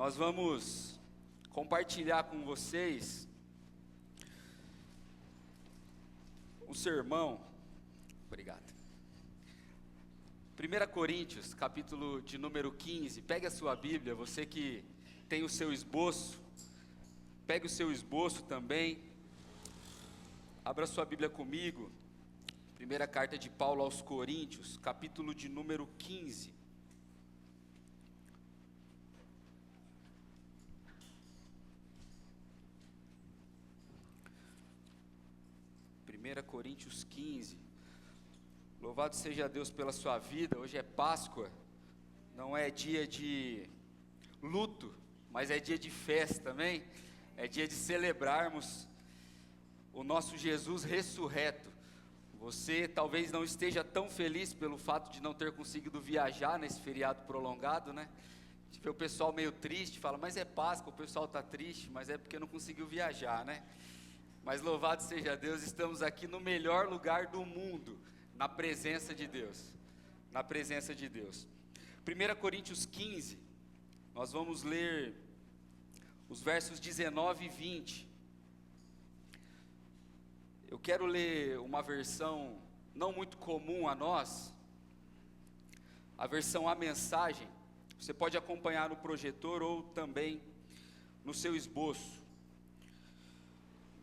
Nós vamos compartilhar com vocês um sermão. Obrigado. 1 Coríntios, capítulo de número 15. Pegue a sua Bíblia, você que tem o seu esboço, pegue o seu esboço também. Abra sua Bíblia comigo. Primeira carta de Paulo aos Coríntios, capítulo de número 15. Coríntios 15. Louvado seja Deus pela sua vida. Hoje é Páscoa, não é dia de luto, mas é dia de festa, amém? É dia de celebrarmos o nosso Jesus ressurreto. Você talvez não esteja tão feliz pelo fato de não ter conseguido viajar nesse feriado prolongado, né? A gente vê o pessoal meio triste, fala, mas é Páscoa, o pessoal está triste, mas é porque não conseguiu viajar, né? Mas louvado seja Deus, estamos aqui no melhor lugar do mundo, na presença de Deus, na presença de Deus. 1 Coríntios 15, nós vamos ler os versos 19 e 20. Eu quero ler uma versão não muito comum a nós, a versão A Mensagem. Você pode acompanhar no projetor ou também no seu esboço.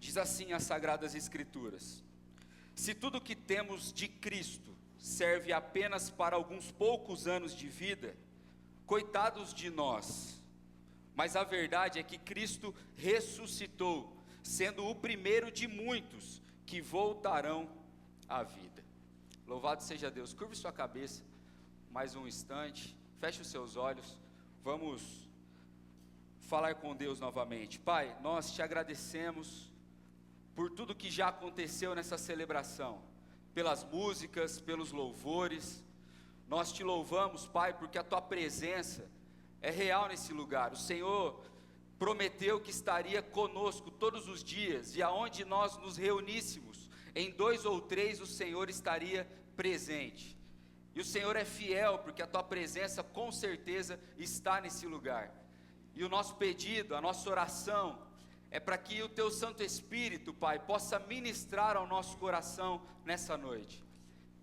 Diz assim as Sagradas Escrituras: se tudo que temos de Cristo serve apenas para alguns poucos anos de vida, coitados de nós. Mas a verdade é que Cristo ressuscitou, sendo o primeiro de muitos que voltarão à vida. Louvado seja Deus. Curve sua cabeça mais um instante, feche os seus olhos, vamos falar com Deus novamente. Pai, nós te agradecemos por tudo que já aconteceu nessa celebração, pelas músicas, pelos louvores. Nós te louvamos, Pai, porque a tua presença é real nesse lugar. O Senhor prometeu que estaria conosco todos os dias, e aonde nós nos reuníssemos, em 2 ou 3, o Senhor estaria presente. E o Senhor é fiel, porque a tua presença com certeza está nesse lugar. E o nosso pedido, a nossa oração, é para que o teu Santo Espírito, Pai, possa ministrar ao nosso coração nessa noite.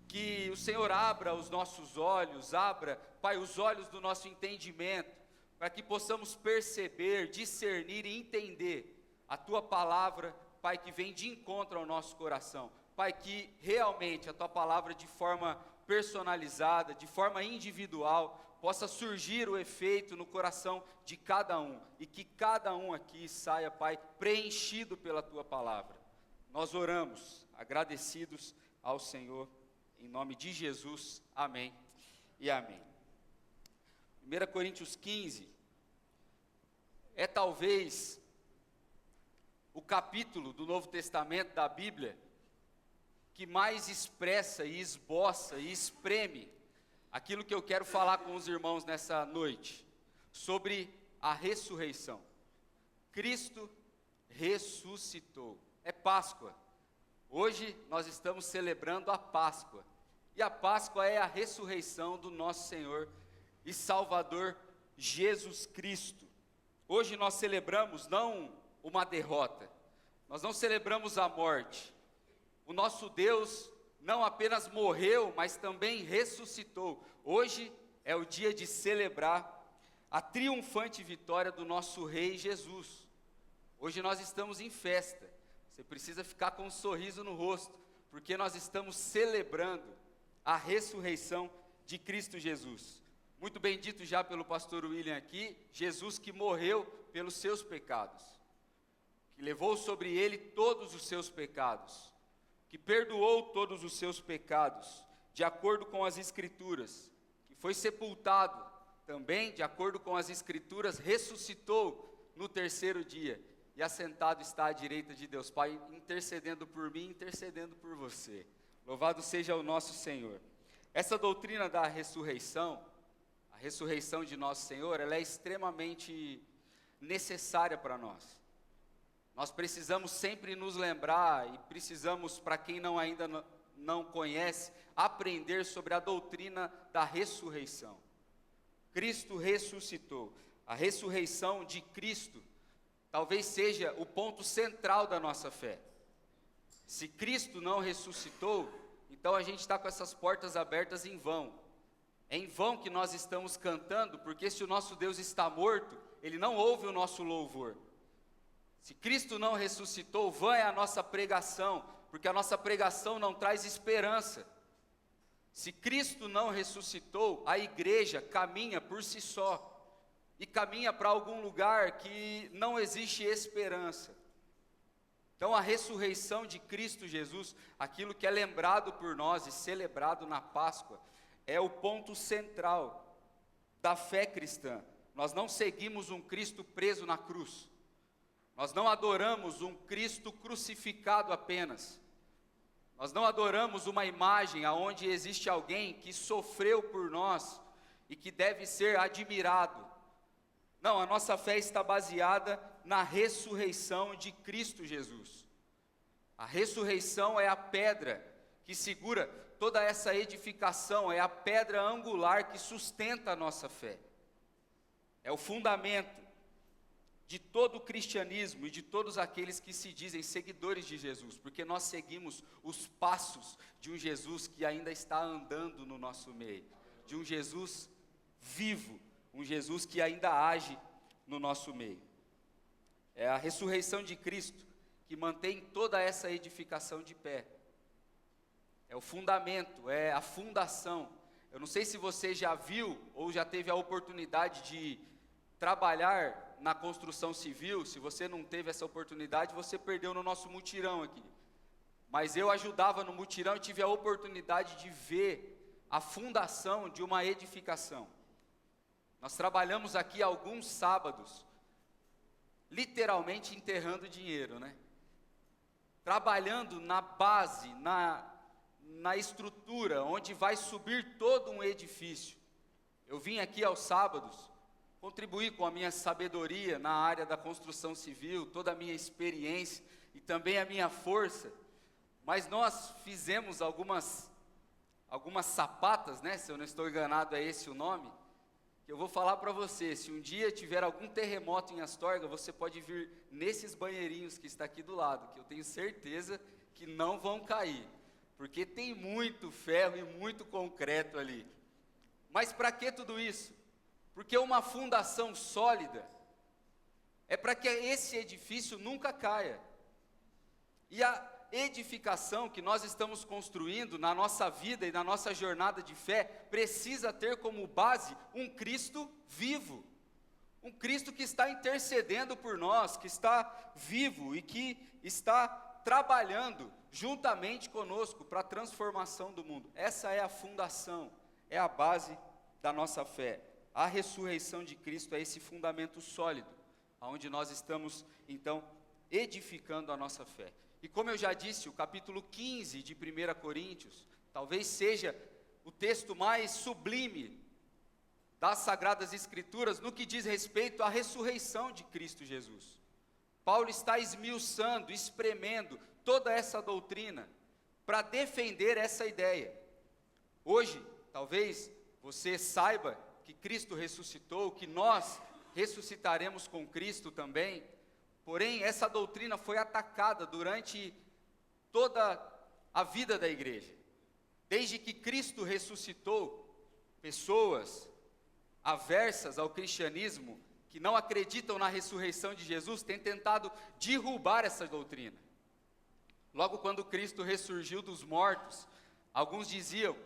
Que o Senhor abra os nossos olhos, abra, Pai, os olhos do nosso entendimento, para que possamos perceber, discernir e entender a tua palavra, Pai, que vem de encontro ao nosso coração. Pai, que realmente a tua palavra, de forma personalizada, de forma individual, possa surgir o efeito no coração de cada um, e que cada um aqui saia, Pai, preenchido pela tua palavra. Nós oramos, agradecidos ao Senhor, em nome de Jesus, amém e amém. 1 Coríntios 15, é talvez o capítulo do Novo Testamento da Bíblia, que mais expressa e esboça e espreme aquilo que eu quero falar com os irmãos nessa noite, sobre a ressurreição. Cristo ressuscitou, é Páscoa. Hoje nós estamos celebrando a Páscoa, e a Páscoa é a ressurreição do nosso Senhor e Salvador Jesus Cristo. Hoje nós celebramos não uma derrota, nós não celebramos a morte. O nosso Deus não apenas morreu, mas também ressuscitou. Hoje é o dia de celebrar a triunfante vitória do nosso Rei Jesus. Hoje nós estamos em festa. Você precisa ficar com um sorriso no rosto, porque nós estamos celebrando a ressurreição de Cristo Jesus. Muito bem dito já pelo pastor William aqui, Jesus que morreu pelos seus pecados, que levou sobre ele todos os seus pecados, que perdoou todos os seus pecados, de acordo com as Escrituras, que foi sepultado também, de acordo com as Escrituras, ressuscitou no terceiro dia, e assentado está à direita de Deus Pai, intercedendo por mim, intercedendo por você. Louvado seja o nosso Senhor. Essa doutrina da ressurreição, a ressurreição de nosso Senhor, ela é extremamente necessária para nós. Nós precisamos sempre nos lembrar, e precisamos, para quem ainda não conhece, aprender sobre a doutrina da ressurreição. Cristo ressuscitou. A ressurreição de Cristo talvez seja o ponto central da nossa fé. Se Cristo não ressuscitou, então a gente está com essas portas abertas em vão. É em vão que nós estamos cantando, porque se o nosso Deus está morto, Ele não ouve o nosso louvor. Se Cristo não ressuscitou, vã é a nossa pregação, porque a nossa pregação não traz esperança. Se Cristo não ressuscitou, a igreja caminha por si só, e caminha para algum lugar que não existe esperança. Então a ressurreição de Cristo Jesus, aquilo que é lembrado por nós e celebrado na Páscoa, é o ponto central da fé cristã. Nós não seguimos um Cristo preso na cruz. Nós não adoramos um Cristo crucificado apenas. Nós não adoramos uma imagem aonde existe alguém que sofreu por nós e que deve ser admirado. Não, a nossa fé está baseada na ressurreição de Cristo Jesus. A ressurreição é a pedra que segura toda essa edificação, é a pedra angular que sustenta a nossa fé. É o fundamento de todo o cristianismo e de todos aqueles que se dizem seguidores de Jesus, porque nós seguimos os passos de um Jesus que ainda está andando no nosso meio, de um Jesus vivo, um Jesus que ainda age no nosso meio. É a ressurreição de Cristo que mantém toda essa edificação de pé. É o fundamento, é a fundação. Eu não sei se você já viu ou já teve a oportunidade de trabalhar na construção civil. Se você não teve essa oportunidade, você perdeu no nosso mutirão aqui. Mas eu ajudava no mutirão e tive a oportunidade de ver a fundação de uma edificação. Nós trabalhamos aqui alguns sábados, literalmente enterrando dinheiro, né? Trabalhando na base, na estrutura, onde vai subir todo um edifício. Eu vim aqui aos sábados, contribuir com a minha sabedoria na área da construção civil, toda a minha experiência e também a minha força, mas nós fizemos algumas sapatas, né? Se eu não estou enganado, é esse o nome. Eu vou falar para você, se um dia tiver algum terremoto em Astorga, você pode vir nesses banheirinhos que está aqui do lado, que eu tenho certeza que não vão cair, porque tem muito ferro e muito concreto ali. Mas para que tudo isso? Porque uma fundação sólida é para que esse edifício nunca caia. E a edificação que nós estamos construindo na nossa vida e na nossa jornada de fé precisa ter como base um Cristo vivo, um Cristo que está intercedendo por nós, que está vivo e que está trabalhando juntamente conosco para a transformação do mundo. Essa é a fundação, é a base da nossa fé. A ressurreição de Cristo é esse fundamento sólido, onde nós estamos então edificando a nossa fé. E como eu já disse, o capítulo 15 de 1 Coríntios, talvez seja o texto mais sublime das Sagradas Escrituras no que diz respeito à ressurreição de Cristo Jesus. Paulo está esmiuçando, espremendo toda essa doutrina para defender essa ideia. Hoje, talvez você saiba que Cristo ressuscitou, que nós ressuscitaremos com Cristo também. Porém, essa doutrina foi atacada durante toda a vida da igreja. Desde que Cristo ressuscitou, pessoas aversas ao cristianismo, que não acreditam na ressurreição de Jesus, têm tentado derrubar essa doutrina. Logo quando Cristo ressurgiu dos mortos, alguns diziam,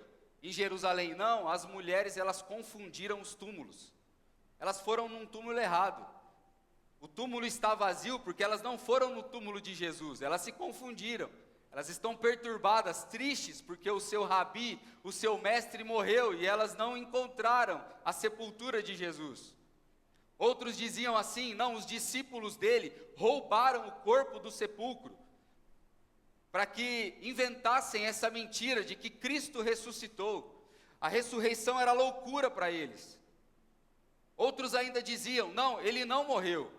em Jerusalém, não, as mulheres elas confundiram os túmulos. Elas foram num túmulo errado. O túmulo está vazio porque elas não foram no túmulo de Jesus, elas se confundiram. Elas estão perturbadas, tristes, porque o seu rabi, o seu mestre morreu e elas não encontraram a sepultura de Jesus. Outros diziam assim, não, os discípulos dele roubaram o corpo do sepulcro, para que inventassem essa mentira de que Cristo ressuscitou. A ressurreição era loucura para eles. Outros ainda diziam, não, ele não morreu.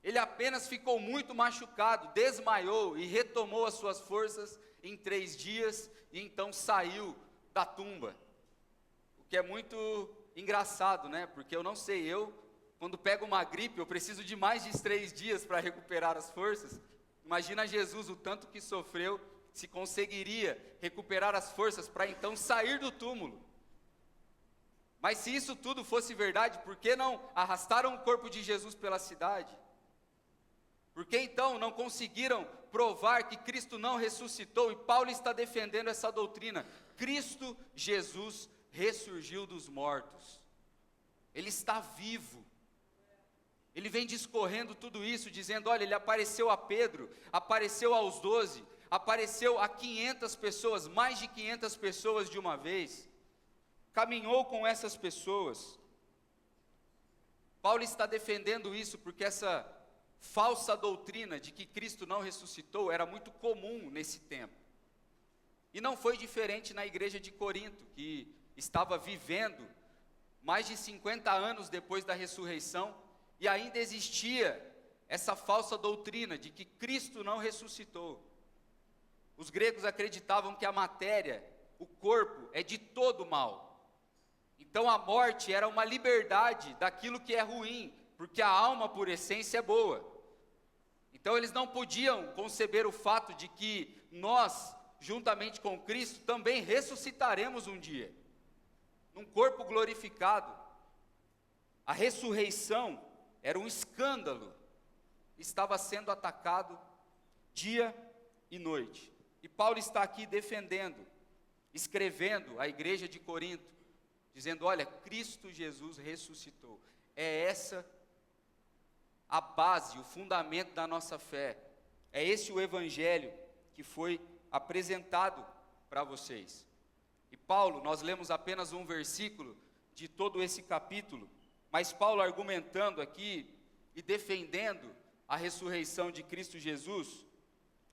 Ele apenas ficou muito machucado, desmaiou e retomou as suas forças em 3 dias e então saiu da tumba. O que é muito engraçado, né? Porque eu não sei, eu quando pego uma gripe, eu preciso de mais de 3 dias para recuperar as forças. Imagina Jesus, o tanto que sofreu, se conseguiria recuperar as forças para então sair do túmulo. Mas se isso tudo fosse verdade, por que não arrastaram o corpo de Jesus pela cidade? Por que então não conseguiram provar que Cristo não ressuscitou? E Paulo está defendendo essa doutrina. Cristo Jesus ressurgiu dos mortos. Ele está vivo. Ele vem discorrendo tudo isso, dizendo, olha, ele apareceu a Pedro, apareceu aos 12, apareceu a 500 pessoas, mais de 500 pessoas de uma vez. Caminhou com essas pessoas. Paulo está defendendo isso porque essa falsa doutrina de que Cristo não ressuscitou era muito comum nesse tempo. E não foi diferente na igreja de Corinto, que estava vivendo mais de 50 anos depois da ressurreição, e ainda existia essa falsa doutrina de que Cristo não ressuscitou. Os gregos acreditavam que a matéria, o corpo, é de todo mal. Então a morte era uma liberdade daquilo que é ruim, porque a alma por essência é boa. Então eles não podiam conceber o fato de que nós, juntamente com Cristo, também ressuscitaremos um dia, num corpo glorificado. A ressurreição era um escândalo, estava sendo atacado dia e noite. E Paulo está aqui defendendo, escrevendo à igreja de Corinto, dizendo, olha, Cristo Jesus ressuscitou. É essa a base, o fundamento da nossa fé. É esse o evangelho que foi apresentado para vocês. E Paulo, nós lemos apenas um versículo de todo esse capítulo, mas Paulo argumentando aqui e defendendo a ressurreição de Cristo Jesus,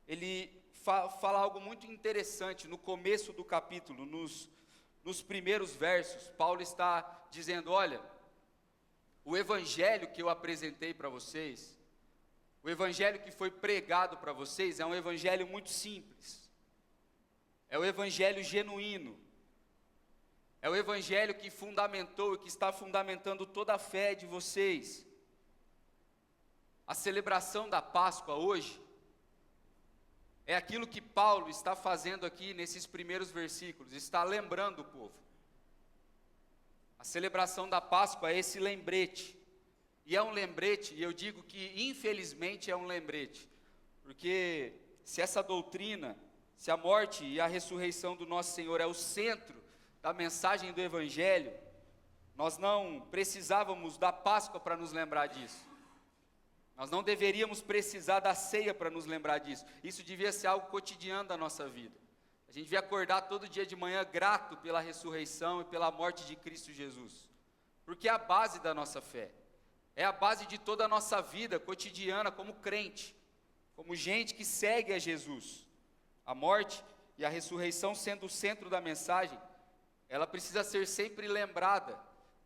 ele fala algo muito interessante no começo do capítulo, nos primeiros versos. Paulo está dizendo, olha, o evangelho que eu apresentei para vocês, o evangelho que foi pregado para vocês, é um evangelho muito simples, é o evangelho genuíno, é o evangelho que fundamentou e que está fundamentando toda a fé de vocês. A celebração da Páscoa hoje é aquilo que Paulo está fazendo aqui nesses primeiros versículos, está lembrando o povo. A celebração da Páscoa é esse lembrete, e é um lembrete, e eu digo que infelizmente é um lembrete, porque se essa doutrina, se a morte e a ressurreição do nosso Senhor é o centro da mensagem do Evangelho, nós não precisávamos da Páscoa para nos lembrar disso. Nós não deveríamos precisar da ceia para nos lembrar disso. Isso devia ser algo cotidiano da nossa vida. A gente devia acordar todo dia de manhã grato pela ressurreição e pela morte de Cristo Jesus. Porque é a base da nossa fé. É a base de toda a nossa vida cotidiana como crente, como gente que segue a Jesus. A morte e a ressurreição sendo o centro da mensagem, ela precisa ser sempre lembrada,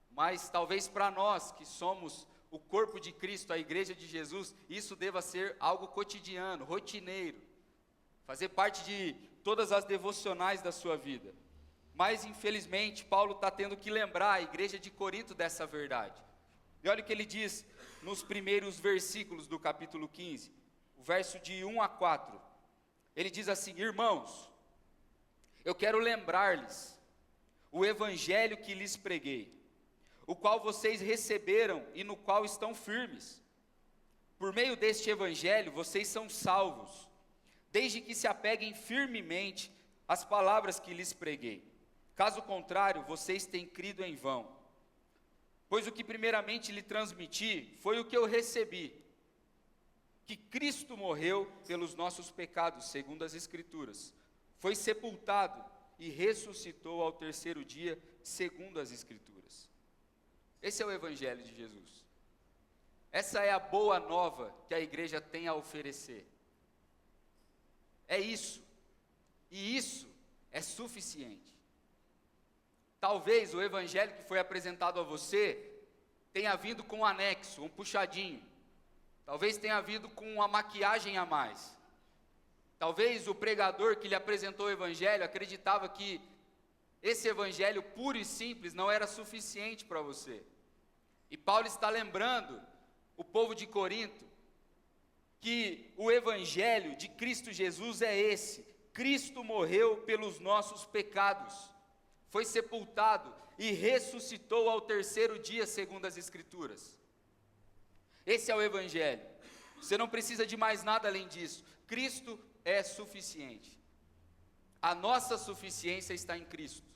mas talvez para nós que somos o corpo de Cristo, a igreja de Jesus, isso deva ser algo cotidiano, rotineiro, fazer parte de todas as devocionais da sua vida. Mas infelizmente Paulo está tendo que lembrar a igreja de Corinto dessa verdade. E olha o que ele diz nos primeiros versículos do capítulo 15, o verso de 1 a 4, ele diz assim, irmãos, eu quero lembrar-lhes o evangelho que lhes preguei, o qual vocês receberam e no qual estão firmes. Por meio deste evangelho vocês são salvos, desde que se apeguem firmemente às palavras que lhes preguei. Caso contrário, vocês têm crido em vão. Pois o que primeiramente lhe transmiti foi o que eu recebi, que Cristo morreu pelos nossos pecados, segundo as Escrituras, foi sepultado e ressuscitou ao terceiro dia, segundo as Escrituras. Esse é o Evangelho de Jesus. Essa é a boa nova que a igreja tem a oferecer. É isso. E isso é suficiente. Talvez o Evangelho que foi apresentado a você tenha vindo com um anexo, um puxadinho. Talvez tenha vindo com uma maquiagem a mais. Talvez o pregador que lhe apresentou o Evangelho acreditava que esse Evangelho puro e simples não era suficiente para você. E Paulo está lembrando o povo de Corinto que o evangelho de Cristo Jesus é esse: Cristo morreu pelos nossos pecados, foi sepultado e ressuscitou ao terceiro dia, segundo as Escrituras. Esse é o evangelho. Você não precisa de mais nada além disso. Cristo é suficiente. A nossa suficiência está em Cristo.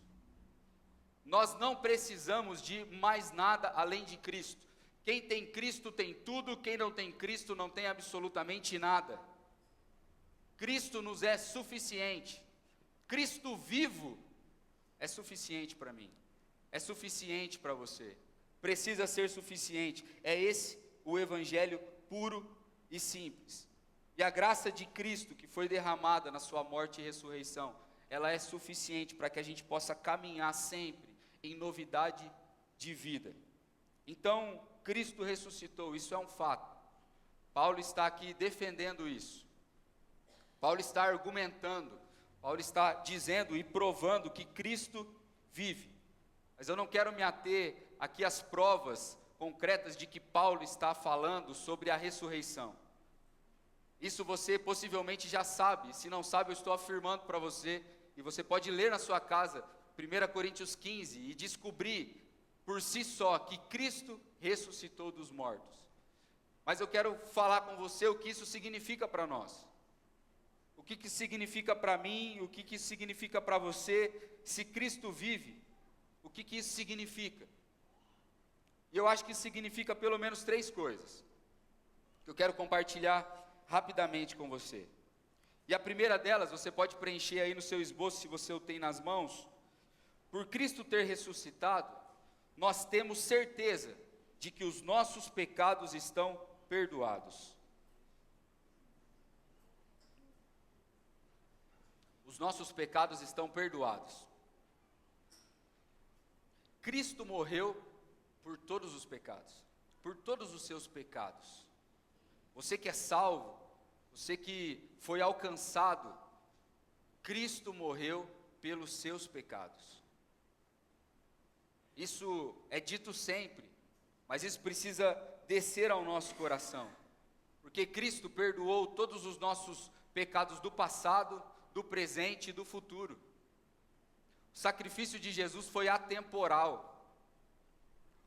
Nós não precisamos de mais nada além de Cristo. Quem tem Cristo tem tudo, quem não tem Cristo não tem absolutamente nada. Cristo nos é suficiente. Cristo vivo é suficiente para mim, é suficiente para você, precisa ser suficiente. É esse o evangelho puro e simples. E a graça de Cristo que foi derramada na sua morte e ressurreição, ela é suficiente para que a gente possa caminhar sempre em novidade de vida. Então, Cristo ressuscitou, isso é um fato. Paulo está aqui defendendo isso. Paulo está argumentando, Paulo está dizendo e provando que Cristo vive. Mas eu não quero me ater aqui às provas concretas de que Paulo está falando sobre a ressurreição. Isso você possivelmente já sabe, se não sabe eu estou afirmando para você, e você pode ler na sua casa 1 Coríntios 15 e descobrir por si só que Cristo ressuscitou dos mortos. Mas eu quero falar com você o que isso significa para nós. O que significa para mim, o que significa para você, se Cristo vive, o que isso significa? E eu acho que significa pelo menos 3 coisas, que eu quero compartilhar rapidamente com você. E a primeira delas, você pode preencher aí no seu esboço, se você o tem nas mãos. Por Cristo ter ressuscitado, nós temos certeza de que os nossos pecados estão perdoados. Os nossos pecados estão perdoados. Cristo morreu por todos os pecados, por todos os seus pecados. Você que é salvo, você que foi alcançado, Cristo morreu pelos seus pecados. Isso é dito sempre, mas isso precisa descer ao nosso coração, porque Cristo perdoou todos os nossos pecados do passado, do presente e do futuro. O sacrifício de Jesus foi atemporal.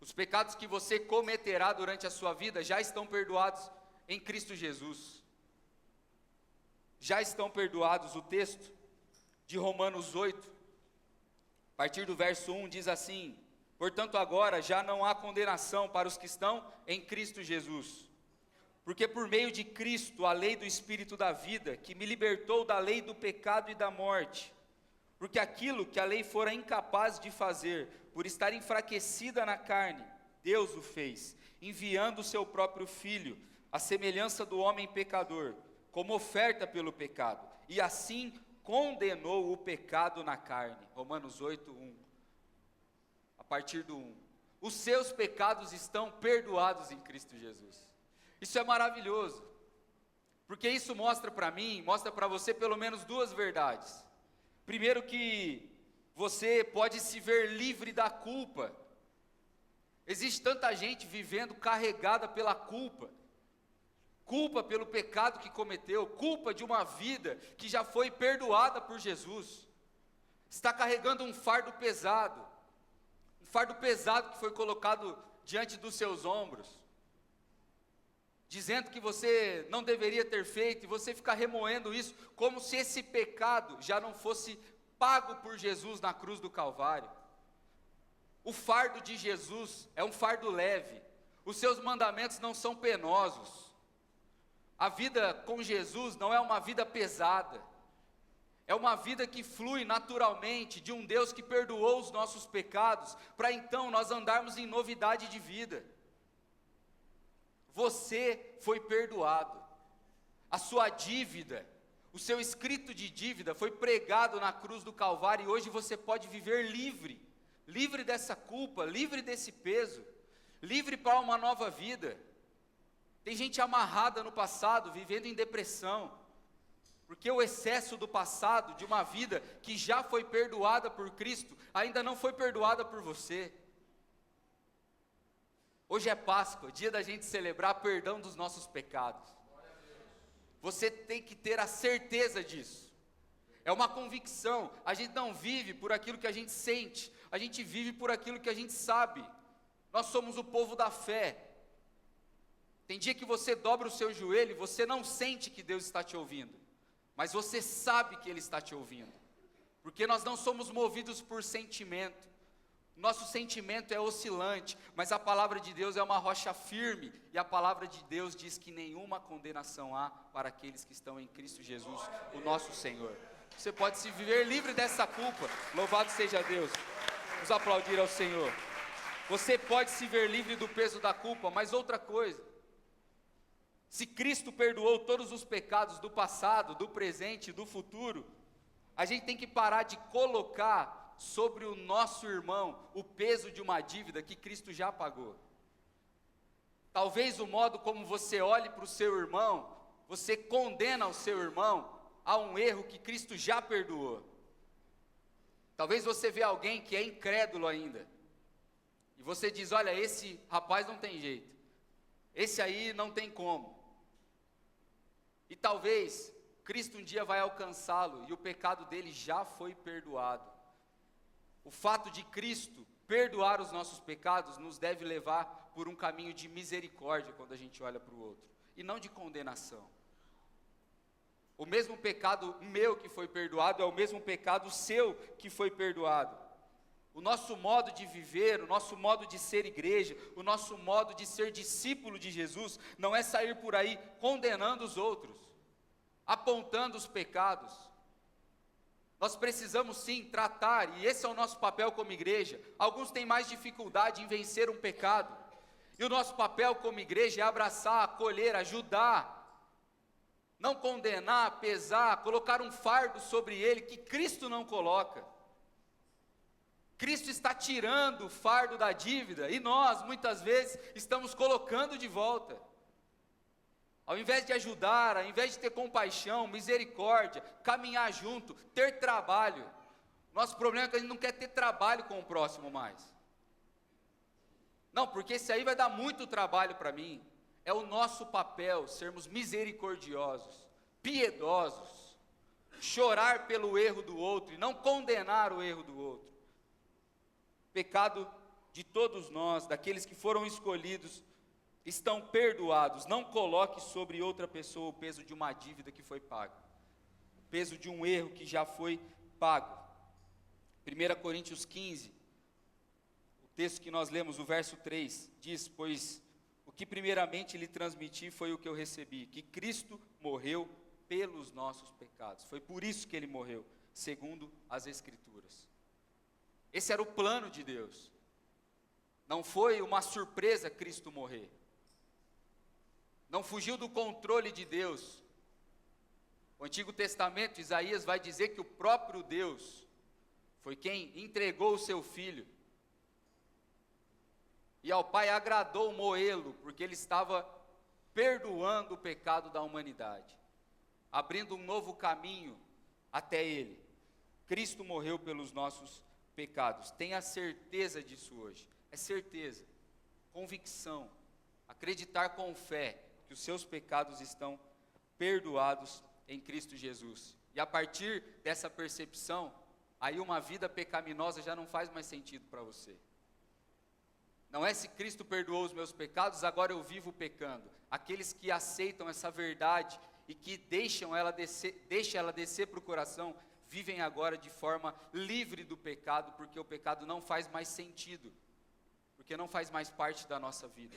Os pecados que você cometerá durante a sua vida já estão perdoados em Cristo Jesus. Já estão perdoados. O texto de Romanos 8, a partir do verso 1, diz assim: portanto agora já não há condenação para os que estão em Cristo Jesus. Porque por meio de Cristo, a lei do Espírito da vida, que me libertou da lei do pecado e da morte, porque aquilo que a lei fora incapaz de fazer, por estar enfraquecida na carne, Deus o fez, enviando o seu próprio Filho, à semelhança do homem pecador, como oferta pelo pecado, e assim condenou o pecado na carne. Romanos 8, 1. A partir do 1. Os seus pecados estão perdoados em Cristo Jesus. Isso é maravilhoso, porque isso mostra para mim, mostra para você pelo menos 2 verdades. Primeiro, que você pode se ver livre da culpa. Existe tanta gente vivendo carregada pela culpa, culpa pelo pecado que cometeu, culpa de uma vida que já foi perdoada por Jesus. Está carregando um fardo pesado que foi colocado diante dos seus ombros, dizendo que você não deveria ter feito, e você fica remoendo isso, como se esse pecado já não fosse pago por Jesus na cruz do Calvário. O fardo de Jesus é um fardo leve, os seus mandamentos não são penosos. A vida com Jesus não é uma vida pesada, é uma vida que flui naturalmente de um Deus que perdoou os nossos pecados, para então nós andarmos em novidade de vida. Você foi perdoado, a sua dívida, o seu escrito de dívida foi pregado na cruz do Calvário, e hoje você pode viver livre, livre dessa culpa, livre desse peso, livre para uma nova vida. Tem gente amarrada no passado, vivendo em depressão, porque o excesso do passado, de uma vida que já foi perdoada por Cristo, ainda não foi perdoada por você. Hoje é Páscoa, dia da gente celebrar perdão dos nossos pecados. Você tem que ter a certeza disso. É uma convicção. A gente não vive por aquilo que a gente sente, a gente vive por aquilo que a gente sabe. Nós somos o povo da fé. Tem dia que você dobra o seu joelho e você não sente que Deus está te ouvindo, mas você sabe que Ele está te ouvindo, porque nós não somos movidos por sentimento. Nosso sentimento é oscilante, mas a palavra de Deus é uma rocha firme, e a palavra de Deus diz que nenhuma condenação há para aqueles que estão em Cristo Jesus, o nosso Senhor. Você pode se viver livre dessa culpa, louvado seja Deus. Vamos aplaudir ao Senhor. Você pode se ver livre do peso da culpa, mas outra coisa, se Cristo perdoou todos os pecados do passado, do presente e do futuro, a gente tem que parar de colocar sobre o nosso irmão o peso de uma dívida que Cristo já pagou. Talvez o modo como você olhe para o seu irmão, você condena o seu irmão a um erro que Cristo já perdoou. Talvez você vê alguém que é incrédulo ainda, e você diz: olha, esse rapaz não tem jeito, esse aí não tem como. E talvez Cristo um dia vai alcançá-lo e o pecado dele já foi perdoado. O fato de Cristo perdoar os nossos pecados nos deve levar por um caminho de misericórdia quando a gente olha para o outro, e não de condenação. O mesmo pecado meu que foi perdoado é o mesmo pecado seu que foi perdoado. O nosso modo de viver, o nosso modo de ser igreja, o nosso modo de ser discípulo de Jesus, não é sair por aí condenando os outros, apontando os pecados. Nós precisamos sim tratar, e esse é o nosso papel como igreja. Alguns têm mais dificuldade em vencer um pecado, e o nosso papel como igreja é abraçar, acolher, ajudar, não condenar, pesar, colocar um fardo sobre ele que Cristo não coloca. Cristo está tirando o fardo da dívida, e nós, muitas vezes, estamos colocando de volta. Ao invés de ajudar, ao invés de ter compaixão, misericórdia, caminhar junto, ter trabalho. Nosso problema é que a gente não quer ter trabalho com o próximo mais. Não, porque esse aí vai dar muito trabalho para mim. É o nosso papel sermos misericordiosos, piedosos, chorar pelo erro do outro e não condenar o erro do outro. Pecado de todos nós, daqueles que foram escolhidos, estão perdoados. Não coloque sobre outra pessoa o peso de uma dívida que foi paga, o peso de um erro que já foi pago. 1 Coríntios 15, o texto que nós lemos, o verso 3, diz: pois o que primeiramente lhe transmiti foi o que eu recebi, que Cristo morreu pelos nossos pecados. Foi por isso que ele morreu, segundo as Escrituras. Esse era o plano de Deus. Não foi uma surpresa Cristo morrer. Não fugiu do controle de Deus. O Antigo Testamento, Isaías vai dizer que o próprio Deus foi quem entregou o seu Filho. E ao Pai agradou moê-lo, porque ele estava perdoando o pecado da humanidade, abrindo um novo caminho até ele. Cristo morreu pelos nossos pecados. Tenha certeza disso hoje. É certeza, convicção, acreditar com fé que os seus pecados estão perdoados em Cristo Jesus. E a partir dessa percepção, aí uma vida pecaminosa já não faz mais sentido para você. Não é se Cristo perdoou os meus pecados, agora eu vivo pecando. Aqueles que aceitam essa verdade e que deixam ela descer para o coração, vivem agora de forma livre do pecado, porque o pecado não faz mais sentido, porque não faz mais parte da nossa vida.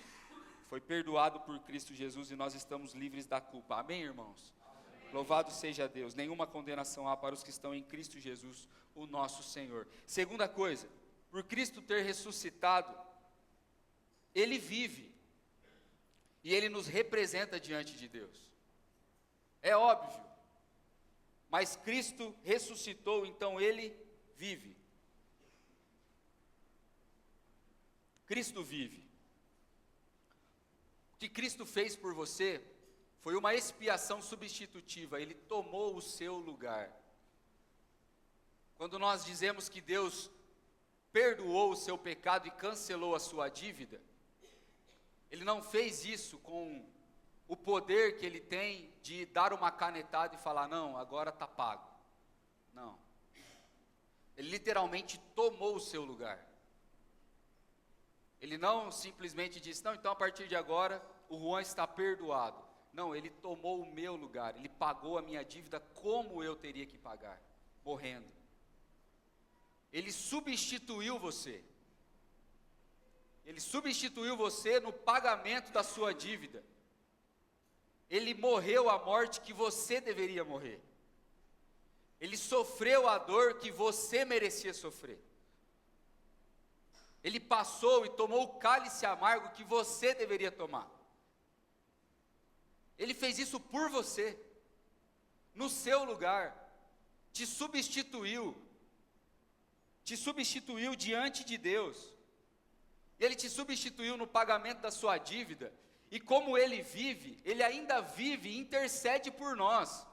Foi perdoado por Cristo Jesus e nós estamos livres da culpa. Amém, irmãos? Amém. Louvado seja Deus. Nenhuma condenação há para os que estão em Cristo Jesus, o nosso Senhor. Segunda coisa, por Cristo ter ressuscitado, Ele vive, e Ele nos representa diante de Deus. É óbvio, mas Cristo ressuscitou, então Ele vive. Cristo vive. O que Cristo fez por você foi uma expiação substitutiva, Ele tomou o seu lugar. Quando nós dizemos que Deus perdoou o seu pecado e cancelou a sua dívida, Ele não fez isso com o poder que ele tem de dar uma canetada e falar, não, agora está pago. Não. Ele literalmente tomou o seu lugar. Ele não simplesmente disse, não, então a partir de agora o Juan está perdoado. Não, ele tomou o meu lugar, ele pagou a minha dívida como eu teria que pagar, morrendo. Ele substituiu você. Ele substituiu você no pagamento da sua dívida. Ele morreu a morte que você deveria morrer. Ele sofreu a dor que você merecia sofrer. Ele passou e tomou o cálice amargo que você deveria tomar. Ele fez isso por você, no seu lugar, te substituiu diante de Deus. Ele te substituiu no pagamento da sua dívida, e como Ele vive, Ele ainda vive e intercede por nós,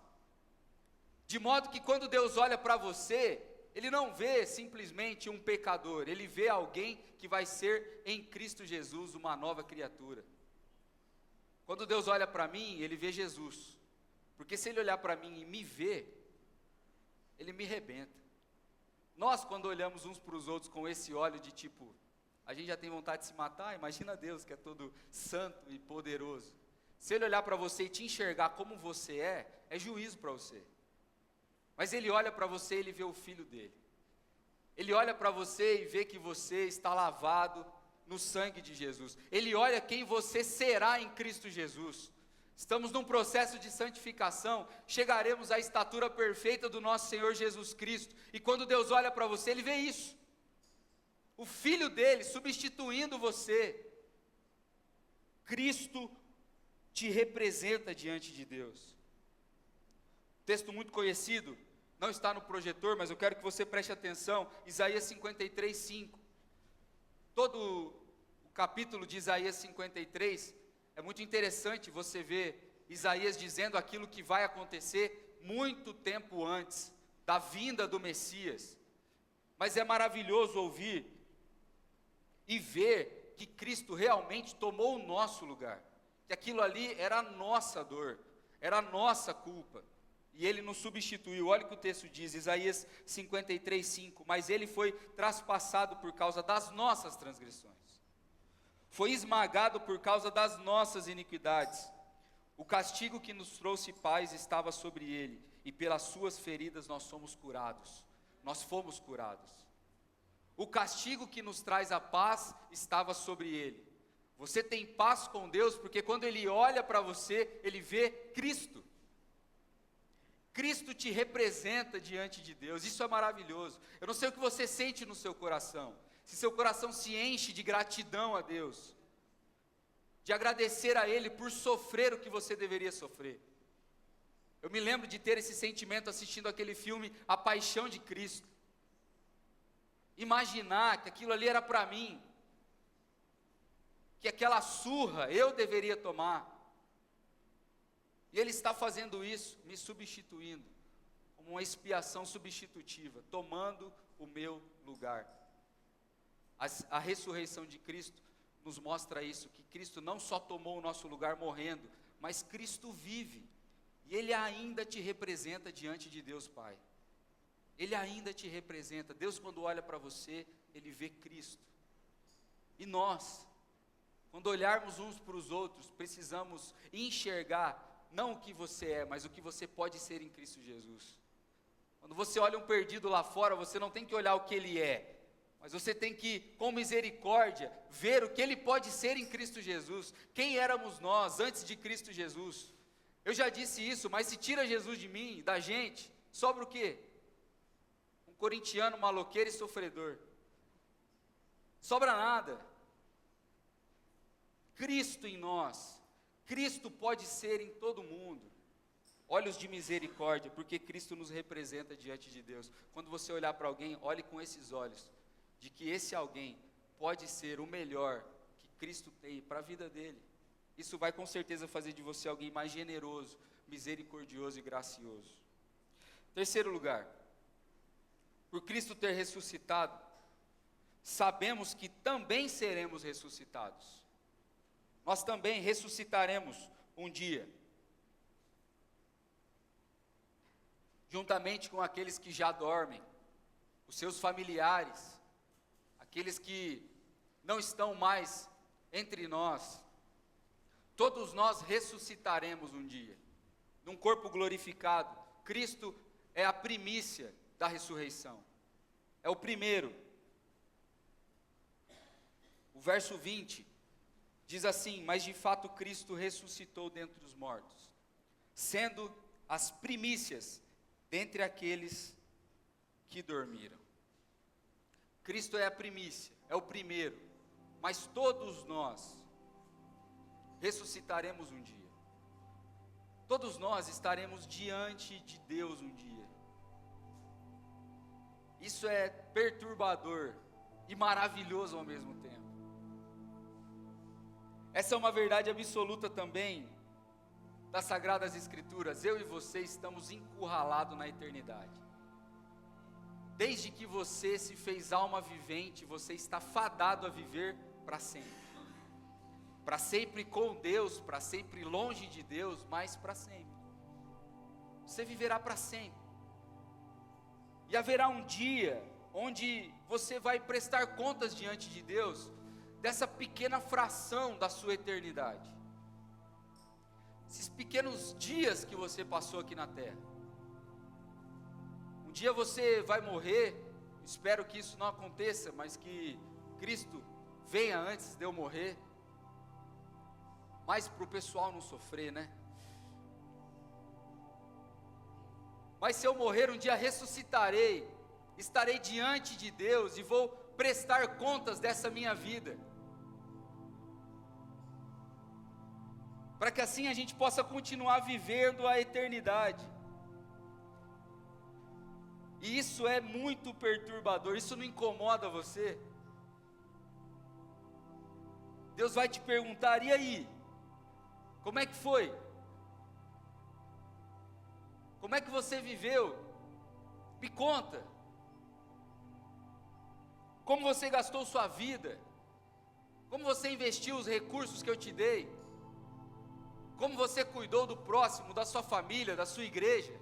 de modo que quando Deus olha para você, Ele não vê simplesmente um pecador, Ele vê alguém que vai ser em Cristo Jesus uma nova criatura. Quando Deus olha para mim, Ele vê Jesus, porque se Ele olhar para mim e me ver, Ele me rebenta. Nós, quando olhamos uns para os outros com esse olho de tipo, a gente já tem vontade de se matar, imagina Deus que é todo santo e poderoso. Se Ele olhar para você e te enxergar como você é juízo para você. Mas Ele olha para você e Ele vê o Filho dele. Ele olha para você e vê que você está lavado no sangue de Jesus. Ele olha quem você será em Cristo Jesus. Estamos num processo de santificação, chegaremos à estatura perfeita do nosso Senhor Jesus Cristo. E quando Deus olha para você, Ele vê isso. O Filho dele substituindo você. Cristo te representa diante de Deus. Texto muito conhecido, não está no projetor, mas eu quero que você preste atenção, Isaías 53, 5. Todo o capítulo de Isaías 53, é muito interessante você ver Isaías dizendo aquilo que vai acontecer muito tempo antes da vinda do Messias. Mas é maravilhoso ouvir e ver que Cristo realmente tomou o nosso lugar, que aquilo ali era a nossa dor, era a nossa culpa, e Ele nos substituiu. Olha o que o texto diz, Isaías 53, 5, mas Ele foi traspassado por causa das nossas transgressões, foi esmagado por causa das nossas iniquidades, o castigo que nos trouxe paz estava sobre Ele, e pelas suas feridas nós fomos curados. O castigo que nos traz a paz estava sobre Ele. Você tem paz com Deus, porque quando Ele olha para você, Ele vê Cristo. Cristo te representa diante de Deus, isso é maravilhoso. Eu não sei o que você sente no seu coração, se seu coração se enche de gratidão a Deus, de agradecer a Ele por sofrer o que você deveria sofrer. Eu me lembro de ter esse sentimento assistindo aquele filme A Paixão de Cristo. Imaginar que aquilo ali era para mim, que aquela surra eu deveria tomar, e Ele está fazendo isso, me substituindo, como uma expiação substitutiva, tomando o meu lugar. A ressurreição de Cristo nos mostra isso, que Cristo não só tomou o nosso lugar morrendo, mas Cristo vive, e Ele ainda te representa diante de Deus Pai. Ele ainda te representa. Deus, quando olha para você, Ele vê Cristo. E nós, quando olharmos uns para os outros, precisamos enxergar, não o que você é, mas o que você pode ser em Cristo Jesus. Quando você olha um perdido lá fora, você não tem que olhar o que ele é, mas você tem que, com misericórdia, ver o que ele pode ser em Cristo Jesus. Quem éramos nós antes de Cristo Jesus? Eu já disse isso, mas se tira Jesus de mim, da gente, sobra o quê? Corintiano, maloqueiro e sofredor. Sobra nada. Cristo em nós. Cristo pode ser em todo mundo. Olhos de misericórdia, porque Cristo nos representa diante de Deus. Quando você olhar para alguém, olhe com esses olhos, de que esse alguém pode ser o melhor que Cristo tem para a vida dele. Isso vai com certeza fazer de você alguém mais generoso, misericordioso e gracioso. Terceiro lugar, por Cristo ter ressuscitado, sabemos que também seremos ressuscitados. nós também ressuscitaremos um dia, juntamente com aqueles que já dormem, os seus familiares, aqueles que não estão mais entre nós. Todos nós ressuscitaremos um dia, num corpo glorificado. Cristo é a primícia da ressurreição, é o primeiro. O verso 20 diz assim: mas de fato Cristo ressuscitou dentre os mortos, sendo as primícias dentre aqueles que dormiram. Cristo é a primícia, é o primeiro, mas todos nós ressuscitaremos um dia. Todos nós estaremos diante de Deus um dia. Isso é perturbador e maravilhoso ao mesmo tempo. Essa é uma verdade absoluta também das Sagradas Escrituras. Eu e você estamos encurralados na eternidade. Desde que você se fez alma vivente, você está fadado a viver para sempre. Para sempre com Deus, para sempre longe de Deus, mas para sempre. Você viverá para sempre. E haverá um dia onde você vai prestar contas diante de Deus dessa pequena fração da sua eternidade. Esses pequenos dias que você passou aqui na terra. Um dia você vai morrer, espero que isso não aconteça, mas que Cristo venha antes de eu morrer. Mas para o pessoal não sofrer, né? Mas se eu morrer, um dia ressuscitarei, estarei diante de Deus e vou prestar contas dessa minha vida. Para que assim a gente possa continuar vivendo a eternidade. E isso é muito perturbador, isso não incomoda você? Deus vai te perguntar: e aí? Como é que foi? Como é que você viveu? Me conta. Como você gastou sua vida? Como você investiu os recursos que eu te dei? Como você cuidou do próximo, da sua família, da sua igreja?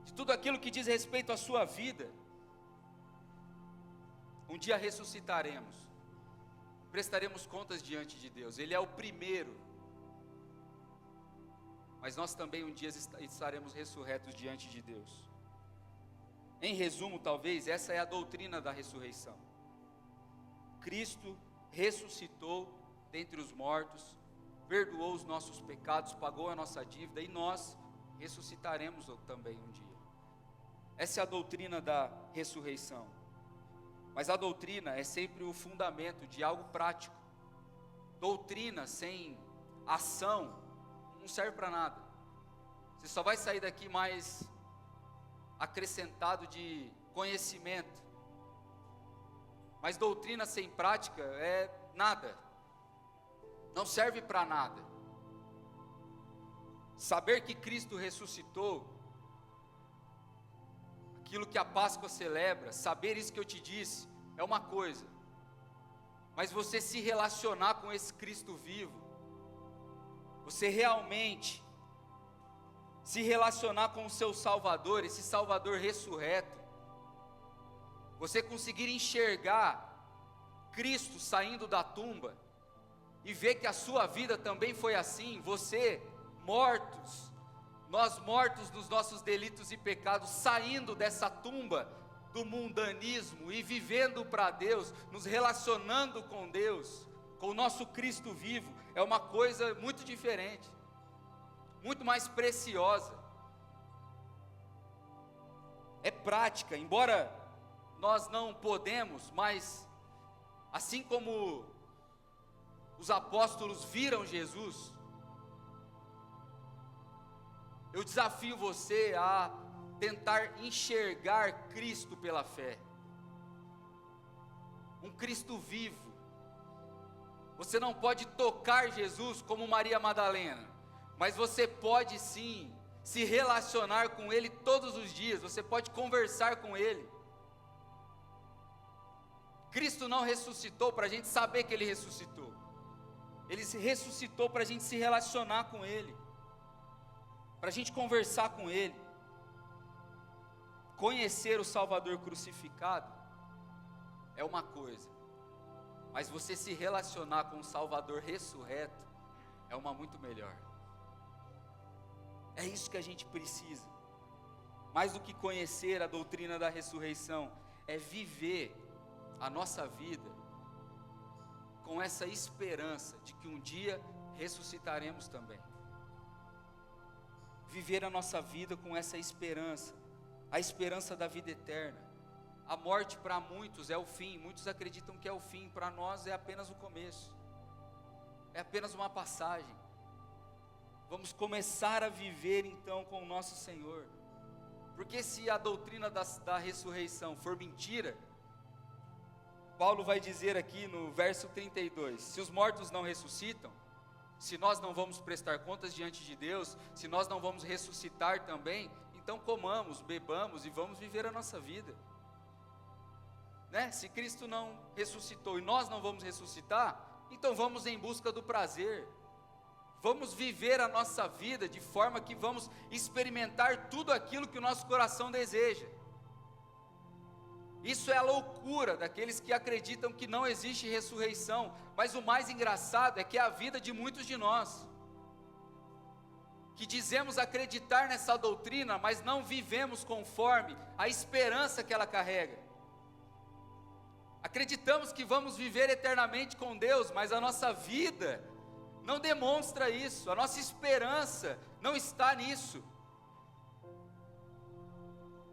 De tudo aquilo que diz respeito à sua vida? Um dia ressuscitaremos. Prestaremos contas diante de Deus. Ele é o primeiro. Mas nós também um dia estaremos ressurretos diante de Deus. Em resumo, talvez, essa é a doutrina da ressurreição. Cristo ressuscitou dentre os mortos, perdoou os nossos pecados, pagou a nossa dívida, e nós ressuscitaremos também um dia. Essa é a doutrina da ressurreição. Mas a doutrina é sempre o fundamento de algo prático. Doutrina sem ação não serve para nada. Você só vai sair daqui mais acrescentado de conhecimento. Mas doutrina sem prática é nada. Não serve para nada. Saber que Cristo ressuscitou, aquilo que a Páscoa celebra, saber isso que eu te disse, é uma coisa. Mas você se relacionar com esse Cristo vivo, você realmente se relacionar com o seu Salvador, esse Salvador ressurreto, você conseguir enxergar Cristo saindo da tumba, e ver que a sua vida também foi assim, você, mortos, nós mortos nos nossos delitos e pecados, saindo dessa tumba do mundanismo e vivendo para Deus, nos relacionando com Deus, com o nosso Cristo vivo, é uma coisa muito diferente, muito mais preciosa, é prática. Embora nós não podemos, mas assim como os apóstolos viram Jesus, eu desafio você a tentar enxergar Cristo pela fé, um Cristo vivo. Você não pode tocar Jesus como Maria Madalena, mas você pode sim se relacionar com Ele todos os dias, você pode conversar com Ele. Cristo não ressuscitou para a gente saber que Ele ressuscitou. Ele se ressuscitou para a gente se relacionar com Ele, para a gente conversar com Ele. Conhecer o Salvador crucificado é uma coisa, mas você se relacionar com o Salvador ressurreto é uma muito melhor. É isso que a gente precisa. Mais do que conhecer a doutrina da ressurreição, é viver a nossa vida com essa esperança de que um dia ressuscitaremos também. Viver a nossa vida com essa esperança, a esperança da vida eterna. A morte para muitos é o fim, muitos acreditam que é o fim, para nós é apenas o começo, é apenas uma passagem. Vamos começar a viver então com o nosso Senhor, porque se a doutrina da ressurreição for mentira, Paulo vai dizer aqui no verso 32, se os mortos não ressuscitam, se nós não vamos prestar contas diante de Deus, se nós não vamos ressuscitar também, então comamos, bebamos e vamos viver a nossa vida, né? Se Cristo não ressuscitou e nós não vamos ressuscitar, então vamos em busca do prazer, vamos viver a nossa vida de forma que vamos experimentar tudo aquilo que o nosso coração deseja. Isso é a loucura daqueles que acreditam que não existe ressurreição, mas o mais engraçado é que é a vida de muitos de nós, que dizemos acreditar nessa doutrina, mas não vivemos conforme a esperança que ela carrega. Acreditamos que vamos viver eternamente com Deus, mas a nossa vida não demonstra isso, a nossa esperança não está nisso.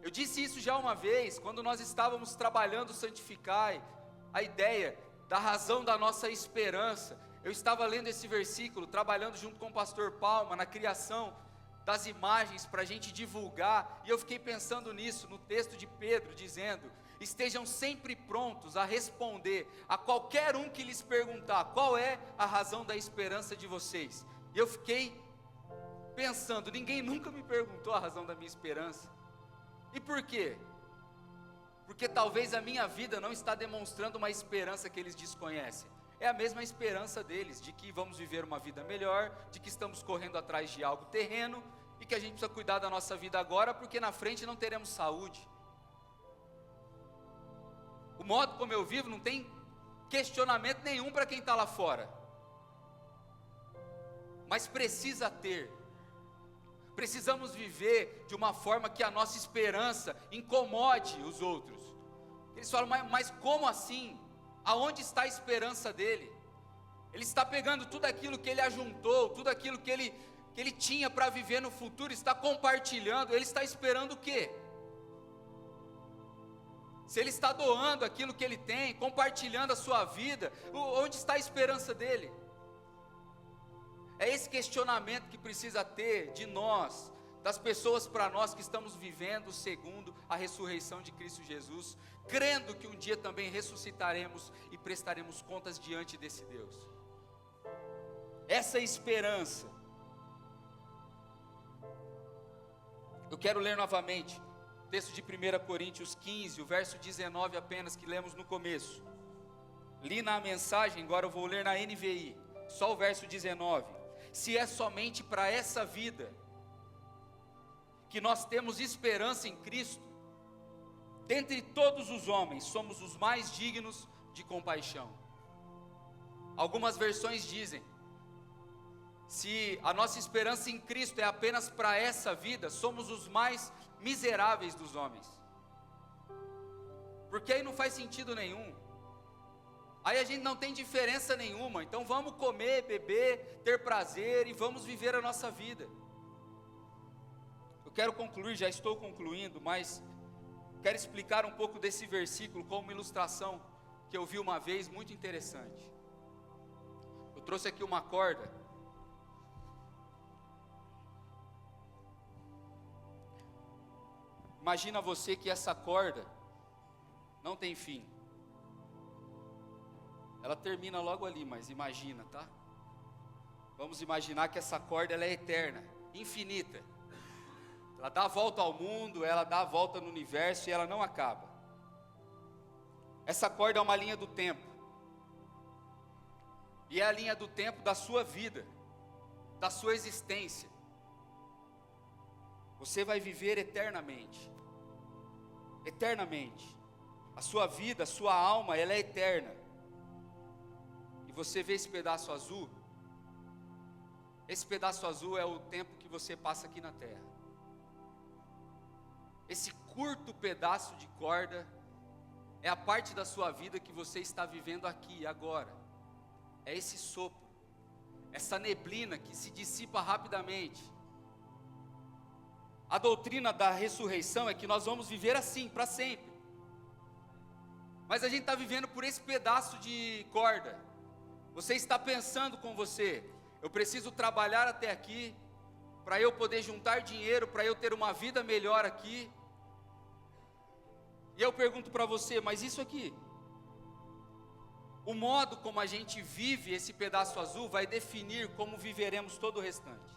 Eu disse isso já uma vez, quando nós estávamos trabalhando o Santificai, a ideia da razão da nossa esperança. Eu estava lendo esse versículo, trabalhando junto com o pastor Palma, na criação das imagens para a gente divulgar, e eu fiquei pensando nisso, no texto de Pedro, dizendo: estejam sempre prontos a responder a qualquer um que lhes perguntar, qual é a razão da esperança de vocês? E eu fiquei pensando, ninguém nunca me perguntou a razão da minha esperança. E por quê? Porque talvez a minha vida não está demonstrando uma esperança que eles desconhecem. É a mesma esperança deles, de que vamos viver uma vida melhor, de que estamos correndo atrás de algo terreno, e que a gente precisa cuidar da nossa vida agora, porque na frente não teremos saúde. O modo como eu vivo não tem questionamento nenhum para quem está lá fora, mas precisa ter. Precisamos viver de uma forma que a nossa esperança incomode os outros. Eles falam, mas como assim? Aonde está a esperança dele? Ele está pegando tudo aquilo que ele ajuntou, tudo aquilo que ele tinha para viver no futuro, está compartilhando. Ele está esperando o quê? Se ele está doando aquilo que ele tem, compartilhando a sua vida, onde está a esperança dele? É esse questionamento que precisa ter de nós, das pessoas para nós que estamos vivendo segundo a ressurreição de Cristo Jesus, crendo que um dia também ressuscitaremos e prestaremos contas diante desse Deus. Essa esperança. Eu quero ler novamente o texto de 1 Coríntios 15, o verso 19 apenas, que lemos no começo. Li na mensagem, agora eu vou ler na NVI, só o verso 19. Se é somente para essa vida que nós temos esperança em Cristo, dentre todos os homens somos os mais dignos de compaixão. Algumas versões dizem: se a nossa esperança em Cristo é apenas para essa vida, somos os mais miseráveis dos homens, porque aí não faz sentido nenhum. Aí a gente não tem diferença nenhuma, então vamos comer, beber, ter prazer e vamos viver a nossa vida. Eu quero concluir, já estou concluindo, mas quero explicar um pouco desse versículo com uma ilustração que eu vi uma vez muito interessante. Eu trouxe aqui uma corda. Imagina você que essa corda não tem fim. Ela termina logo ali, mas imagina, tá? Vamos imaginar que essa corda ela é eterna, infinita. Ela dá a volta ao mundo, ela dá a volta no universo e ela não acaba. Essa corda é uma linha do tempo. E é a linha do tempo da sua vida, da sua existência. Você vai viver eternamente. Eternamente. A sua vida, a sua alma, ela é eterna. E você vê esse pedaço azul? Esse pedaço azul é o tempo que você passa aqui na terra. Esse curto pedaço de corda é a parte da sua vida que você está vivendo aqui, agora. É esse sopro, essa neblina que se dissipa rapidamente. A doutrina da ressurreição é que nós vamos viver assim, para sempre. Mas a gente está vivendo por esse pedaço de corda. Você está pensando com você: eu preciso trabalhar até aqui, para eu poder juntar dinheiro, para eu ter uma vida melhor aqui. E eu pergunto para você: mas isso aqui, o modo como a gente vive esse pedaço azul vai definir como viveremos todo o restante.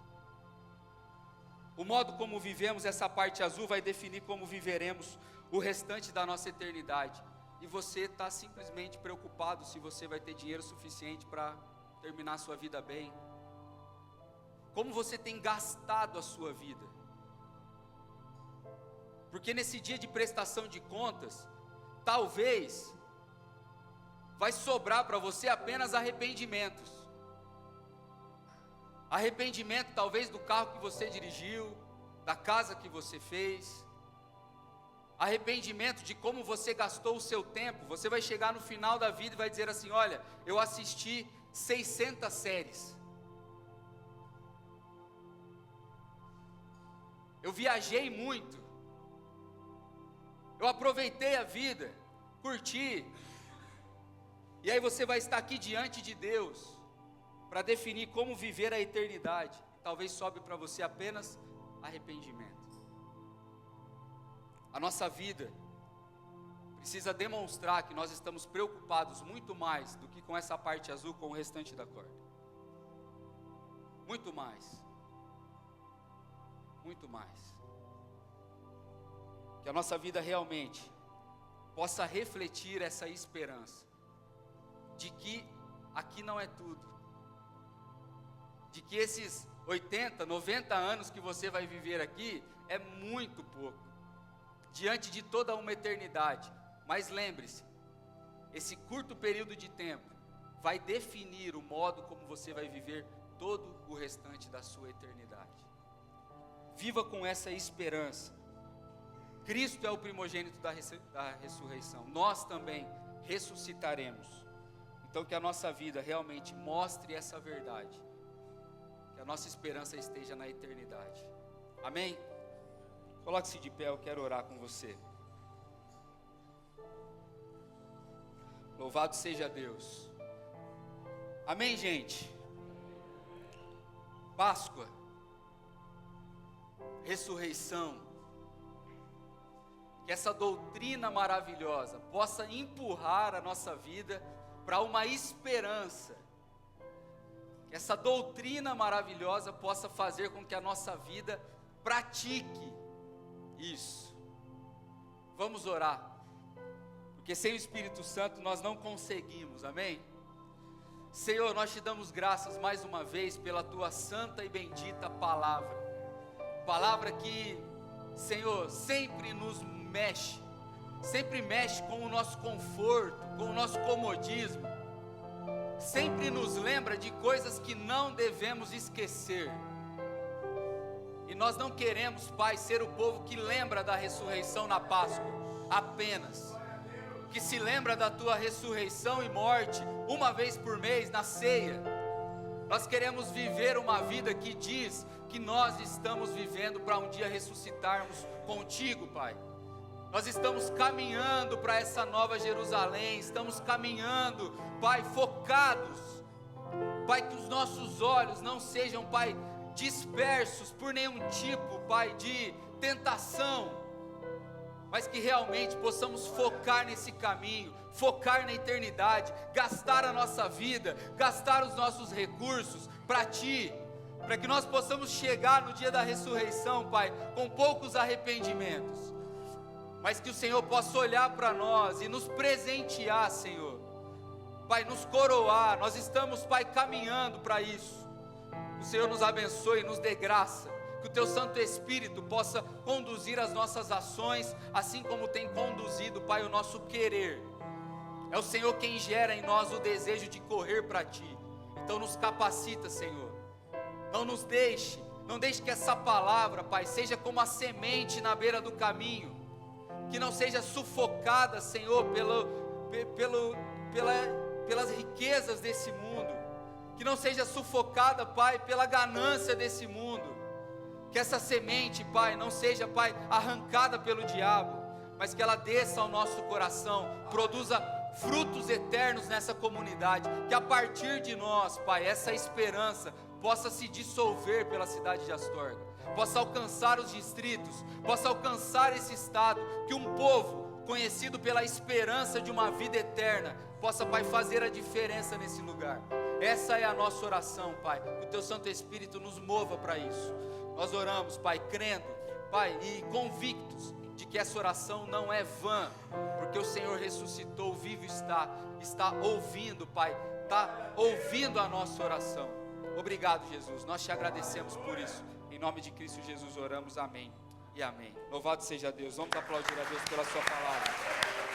O modo como vivemos essa parte azul vai definir como viveremos o restante da nossa eternidade. E você está simplesmente preocupado se você vai ter dinheiro suficiente para terminar a sua vida bem. Como você tem gastado a sua vida? Porque nesse dia de prestação de contas, talvez vai sobrar para você apenas arrependimentos. Arrependimento talvez do carro que você dirigiu, da casa que você fez. Arrependimento de como você gastou o seu tempo. Você vai chegar no final da vida e vai dizer assim: olha, eu assisti 600 séries. Eu viajei muito. Eu aproveitei a vida, curti. E aí você vai estar aqui diante de Deus para definir como viver a eternidade. Talvez sobe para você apenas arrependimento. A nossa vida precisa demonstrar que nós estamos preocupados muito mais do que com essa parte azul, com o restante da corda. Muito mais. Muito mais. Que a nossa vida realmente possa refletir essa esperança de que aqui não é tudo, de que esses 80, 90 anos que você vai viver aqui é muito pouco, diante de toda uma eternidade. Mas lembre-se, esse curto período de tempo vai definir o modo como você vai viver todo o restante da sua eternidade. Viva com essa esperança. Cristo é o primogênito da ressurreição. Nós também ressuscitaremos. Então que a nossa vida realmente mostre essa verdade. Que a nossa esperança esteja na eternidade. Amém? Coloque-se de pé, eu quero orar com você. Louvado seja Deus. Amém, gente? Páscoa, ressurreição, que essa doutrina maravilhosa possa empurrar a nossa vida para uma esperança. Que essa doutrina maravilhosa possa fazer com que a nossa vida pratique isso. Vamos orar, porque sem o Espírito Santo nós não conseguimos, amém? Senhor, nós te damos graças mais uma vez pela tua santa e bendita palavra. Palavra que, Senhor, sempre nos mexe, sempre mexe com o nosso conforto, com o nosso comodismo, sempre nos lembra de coisas que não devemos esquecer. E nós não queremos, Pai, ser o povo que lembra da ressurreição na Páscoa apenas, que se lembra da tua ressurreição e morte uma vez por mês na ceia. Nós queremos viver uma vida que diz que nós estamos vivendo para um dia ressuscitarmos contigo, Pai. Nós estamos caminhando para essa nova Jerusalém, estamos caminhando, Pai, focados, Pai, que os nossos olhos não sejam, Pai, dispersos por nenhum tipo, Pai, de tentação, mas que realmente possamos focar nesse caminho, focar na eternidade, gastar a nossa vida, gastar os nossos recursos para Ti, para que nós possamos chegar no dia da ressurreição, Pai, com poucos arrependimentos, mas que o Senhor possa olhar para nós e nos presentear, Senhor, Pai, nos coroar. Nós estamos, Pai, caminhando para isso. O Senhor nos abençoe, nos dê graça, que o Teu Santo Espírito possa conduzir as nossas ações, assim como tem conduzido, Pai, o nosso querer. É o Senhor quem gera em nós o desejo de correr para Ti. Então nos capacita, Senhor. Não deixe que essa palavra, Pai, seja como a semente na beira do caminho, que não seja sufocada, Senhor, pelas riquezas desse mundo, que não seja sufocada, Pai, pela ganância desse mundo, que essa semente, Pai, não seja, Pai, arrancada pelo diabo, mas que ela desça ao nosso coração, produza frutos eternos nessa comunidade, que a partir de nós, Pai, essa esperança possa se dissolver pela cidade de Astorga, possa alcançar os distritos, possa alcançar esse estado, que um povo conhecido pela esperança de uma vida eterna, possa, Pai, fazer a diferença nesse lugar. Essa é a nossa oração, Pai, que o Teu Santo Espírito nos mova para isso. Nós oramos, Pai, crendo, Pai, e convictos de que essa oração não é vã, porque o Senhor ressuscitou, vivo está ouvindo, Pai, está ouvindo a nossa oração. Obrigado, Jesus, nós Te agradecemos por isso. Em nome de Cristo Jesus oramos, amém e amém. Louvado seja Deus. Vamos aplaudir a Deus pela Sua palavra.